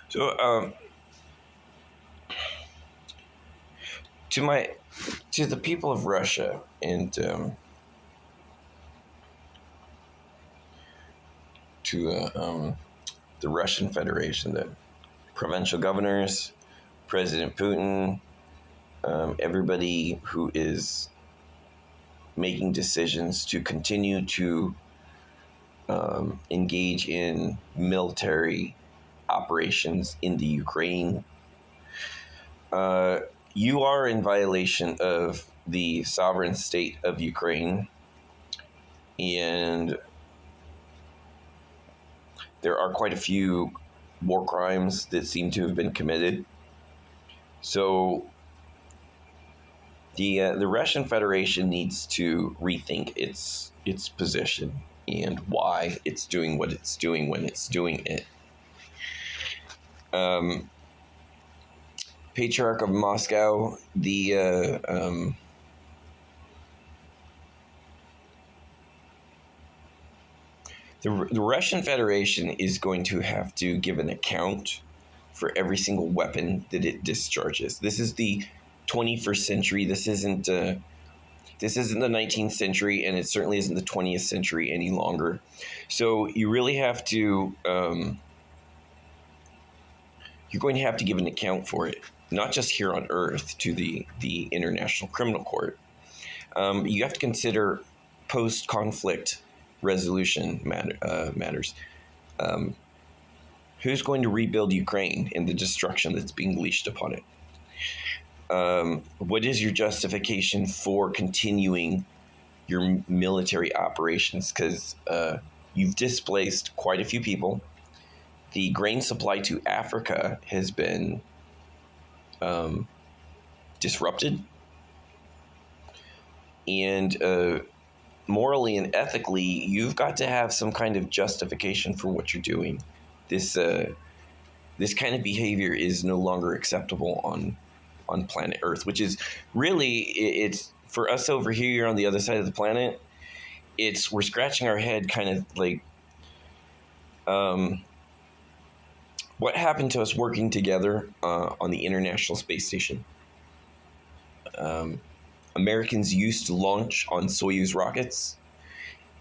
So, to my to the people of Russia and to the Russian Federation, the provincial governors, President Putin, everybody who is making decisions to continue to engage in military operations in the Ukraine. You are in violation of the sovereign state of Ukraine, and there are quite a few war crimes that seem to have been committed. So the Russian Federation needs to rethink its position and why it's doing what it's doing when it's doing it. Patriarch of Moscow, the Russian Federation is going to have to give an account for every single weapon that it discharges. This is the 21st century. This isn't the 19th century, and it certainly isn't the 20th century any longer. So you really have to you're going to have to give an account for it, not just here on Earth to the International Criminal Court. You have to consider post-conflict resolution matters. Who's going to rebuild Ukraine and the destruction that's being unleashed upon it? What is your justification for continuing your military operations? Because you've displaced quite a few people. The grain supply to Africa has been disrupted. And morally and ethically, you've got to have some kind of justification for what you're doing. This kind of behavior is no longer acceptable on planet Earth, which is really, it's for us over here on the other side of the planet. We're scratching our head, kind of like, what happened to us working together on the International Space Station? Americans used to launch on Soyuz rockets,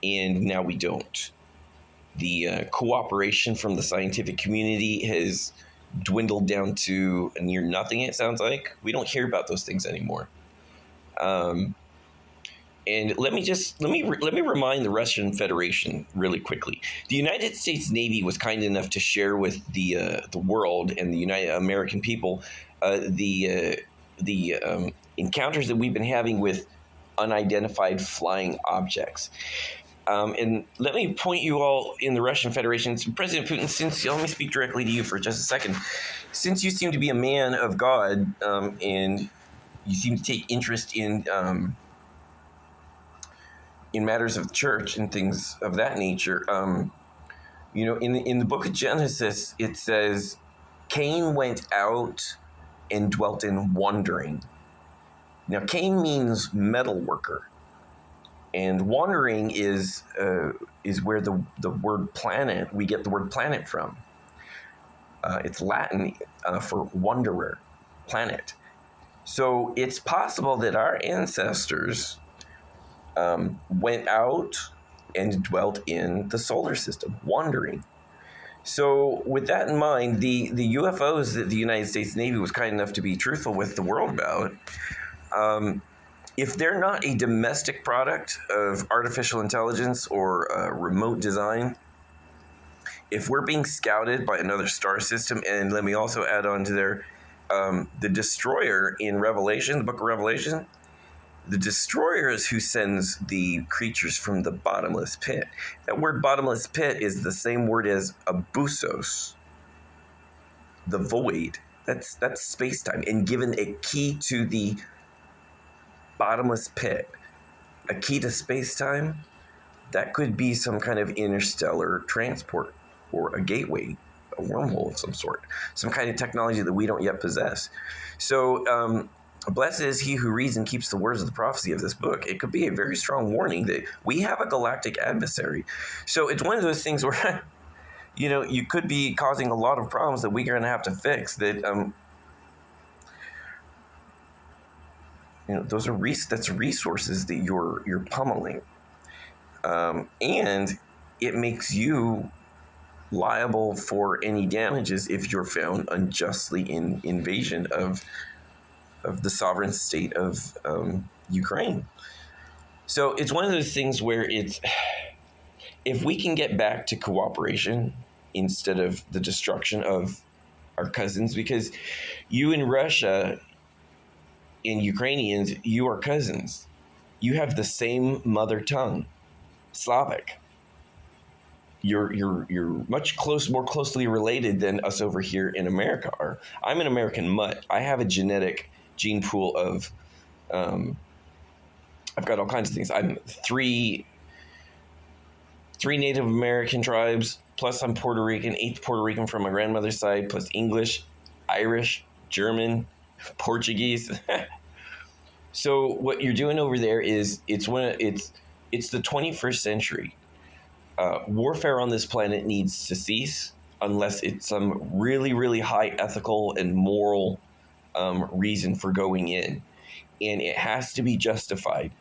and now we don't. The cooperation from the scientific community has dwindled down to near nothing, it sounds like. We don't hear about those things anymore. And let me remind the Russian Federation really quickly. The United States Navy was kind enough to share with the world and the United American people the encounters that we've been having with unidentified flying objects. And let me point you all in the Russian Federation. President Putin, let me speak directly to you for just a second. Since you seem to be a man of God, and you seem to take interest in matters of the church and things of that nature, in the book of Genesis, it says, Cain went out and dwelt in wandering. Now, Cain means metal worker. And wandering is where the word planet, we get the word planet from. It's Latin for wanderer, planet. So it's possible that our ancestors went out and dwelt in the solar system, wandering. So with that in mind, the UFOs that the United States Navy was kind enough to be truthful with the world about, if they're not a domestic product of artificial intelligence or remote design, if we're being scouted by another star system, and let me also add on to there, the destroyer in Revelation, the book of Revelation, the destroyer is who sends the creatures from the bottomless pit. That word bottomless pit is the same word as abusos, the void. That's space-time, and given a key to the bottomless pit, a key to space-time, that could be some kind of interstellar transport or a gateway, a wormhole of some sort, some kind of technology that we don't yet possess. So blessed is he who reads and keeps the words of the prophecy of this book. It could be a very strong warning that we have a galactic adversary. So it's one of those things where you could be causing a lot of problems that we're going to have to fix. That that's resources that you're pummeling, and it makes you liable for any damages if you're found unjustly in invasion of the sovereign state of Ukraine. So it's one of those things where if we can get back to cooperation instead of the destruction of our cousins, because you in Russia and Ukrainians, you are cousins. You have the same mother tongue, Slavic. You're more closely related than us over here in America are. I'm an American mutt. I have a genetic gene pool of I've got all kinds of things. I'm three Native American tribes, plus I'm Puerto Rican, 8th Puerto Rican from my grandmother's side, plus English, Irish, German, Portuguese. So what you're doing over there is it's the 21st century. Warfare on this planet needs to cease unless it's some really, really high ethical and moral reason for going in. And it has to be justified.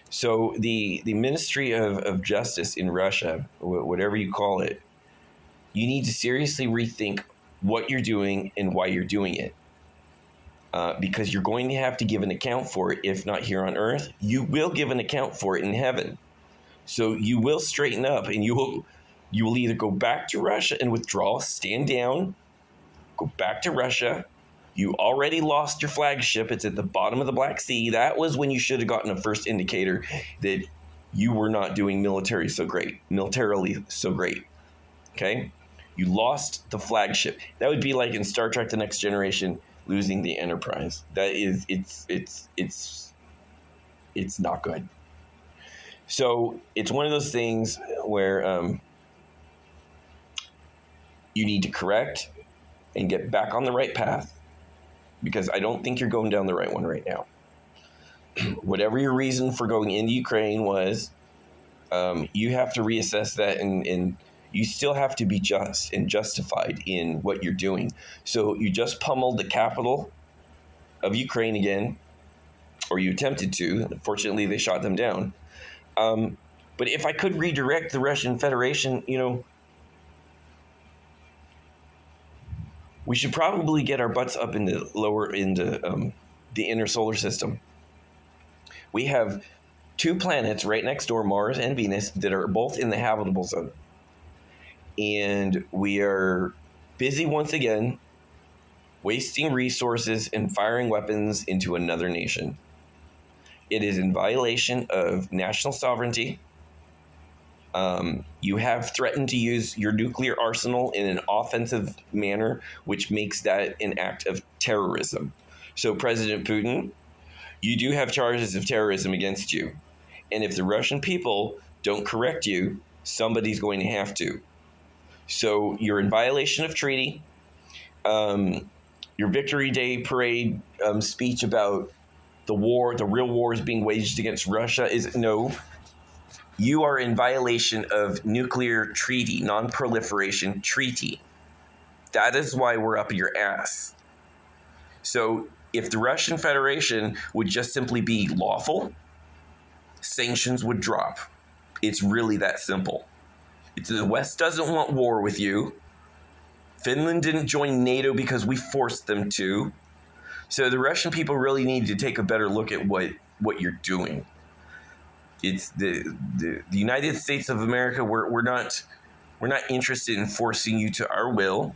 So the Ministry of Justice in Russia, whatever you call it, you need to seriously rethink what you're doing and why you're doing it. Because you're going to have to give an account for it, if not here on Earth. You will give an account for it in heaven. So you will straighten up, and you will either go back to Russia and withdraw, stand down, go back to Russia. You already lost your flagship. It's at the bottom of the Black Sea. That was when you should have gotten a first indicator that you were not doing militarily so great. Okay? You lost the flagship. That would be like in Star Trek: The Next Generation losing the Enterprise. That is, it's not good. So it's one of those things where you need to correct and get back on the right path, because I don't think you're going down the right one right now. Whatever your reason for going into Ukraine was, you have to reassess that, and you still have to be just and justified in what you're doing. So you just pummeled the capital of Ukraine again, or you attempted to. Unfortunately, they shot them down. But if I could redirect the Russian Federation, we should probably get our butts up into the inner solar system. We have 2 planets right next door, Mars and Venus, that are both in the habitable zone. And we are busy once again wasting resources and firing weapons into another nation. It is in violation of national sovereignty. You have threatened to use your nuclear arsenal in an offensive manner, which makes that an act of terrorism. So, President Putin, you do have charges of terrorism against you. And if the Russian people don't correct you, somebody's going to have to. So, you're in violation of treaty. Your Victory Day parade speech about the real war is being waged against Russia is no. You are in violation of nuclear treaty, non-proliferation treaty. That is why we're up your ass. So if the Russian Federation would just simply be lawful, sanctions would drop. It's really that simple. The West doesn't want war with you. Finland didn't join NATO because we forced them to. So the Russian people really need to take a better look at what you're doing. It's the United States of America. We're not interested in forcing you to our will.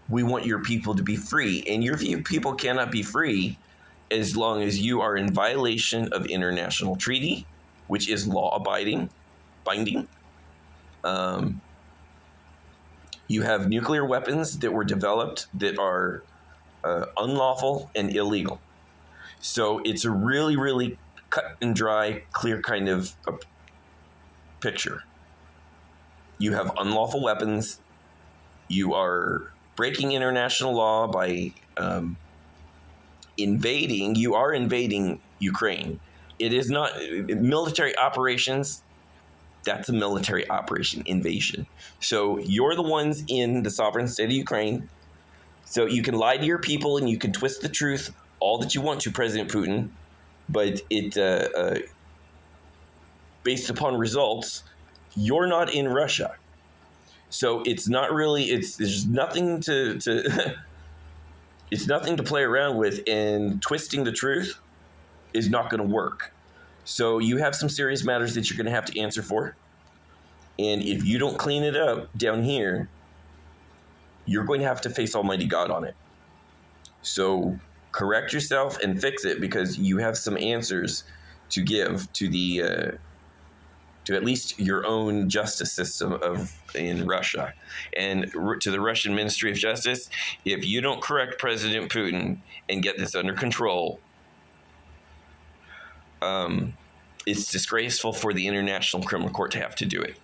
We want your people to be free, and your people cannot be free as long as you are in violation of international treaty, which is binding. You have nuclear weapons that were developed that are unlawful and illegal. So it's a really, really cut and dry, clear kind of a picture. You have unlawful weapons. You are breaking international law by invading. You are invading Ukraine. It is not military operations. That's a military operation, invasion. So you're the ones in the sovereign state of Ukraine. So you can lie to your people and you can twist the truth all that you want to, President Putin, but based upon results, you're not in Russia. So it's not really, there's nothing to it's nothing to play around with, and twisting the truth is not going to work. So you have some serious matters that you're going to have to answer for. And if you don't clean it up down here, you're going to have to face Almighty God on it. So correct yourself and fix it, because you have some answers to give to the to at least your own justice system in Russia, and to the Russian Ministry of Justice. If you don't correct President Putin and get this under control, it's disgraceful for the International Criminal Court to have to do it.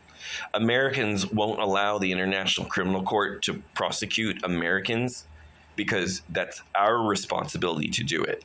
Americans won't allow the International Criminal Court to prosecute Americans because that's our responsibility to do it.